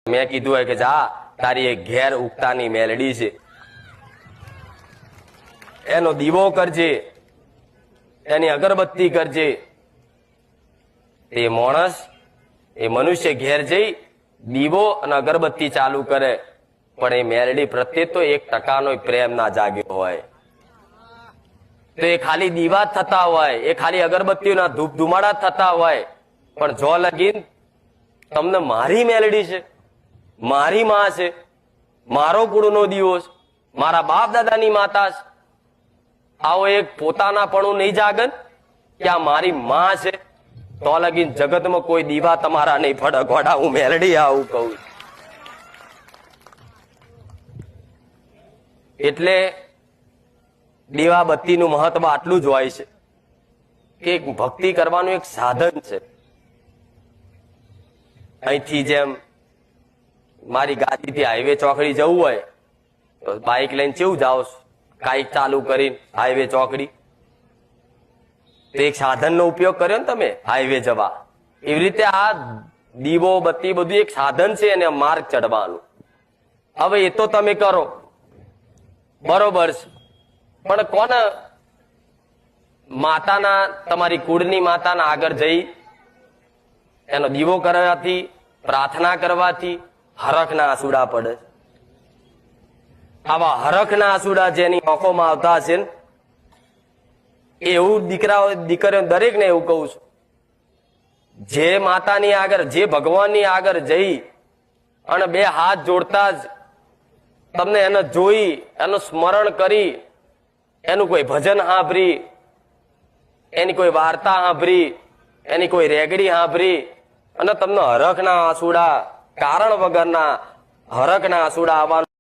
મેં કીધું હોય કે જા તારી એક ઘેર ઉગતાની મેલડી છે, એનો દીવો કરજે, એની અગરબત્તી કરજે. તે માણસ એ મનુષ્ય ઘેર જઈ દીવો અને અગરબત્તી ચાલુ કરે, પણ એ મેલડી પ્રત્યે તો 1% પ્રેમ ના જાગ્યો હોય. તો એ ખાલી દીવા થતા હોય, એ ખાલી અગરબત્તીઓના ધૂપ ધુમાડા થતા હોય, પણ જો લગીન તમને મારી મેલડી છે, મારી માં છે, મારો કુળનો દીવો છે, મારા બાપ દાદાની માતા છે, આવો એક પોતાનાપણું નહીં જાગન કે આ મારી માં છે, તો લગીન જગતમાં કોઈ દીવા તમારા નહીં ફડક વડા. હું મેલડી આવું કહું. એટલે દીવાબત્તીનું મહત્વ આટલું જ હોય છે કે એક ભક્તિ કરવાનું એક સાધન છે. અહીંથી જેમ મારી ગાડીથી હાઈવે ચોકડી જવું હોય તો બાઇક લઈને કેવું જાઓ, કાઈક ચાલુ કરીને હાઈવે ચોકડી, તો એક સાધનનો ઉપયોગ કર્યો ને તમે હાઈવે જવા. એવી રીતે આ દીવો બત્તી બધું એક સાધન છે અને માર્ગ ચડવાનું. હવે એ તો તમે કરો બરોબર છે, પણ કોને માતાના, તમારી કુળની માતાના આગળ જઈ એનો દીવો કરવાથી, પ્રાર્થના કરવાથી હરખના આંસુડા પડે. આવા હરખના આંસુડા જેની આંખોમાં આવતા છે ને, એવું દીકરીઓ દરેકને એવું કહું છું, જે માતાની આગળ, જે ભગવાનની આગળ જઈ અને 2 હાથ જોડતા જ તમને એને જોઈ, એનું સ્મરણ કરી, એનું કોઈ ભજન સાંભળી, એની કોઈ વાર્તા સાંભળી, એની કોઈ રેગડી સાંભળી અને તમને હરખના આંસુડા, કારણ વગરના હરખના આંસુડા આવવાનું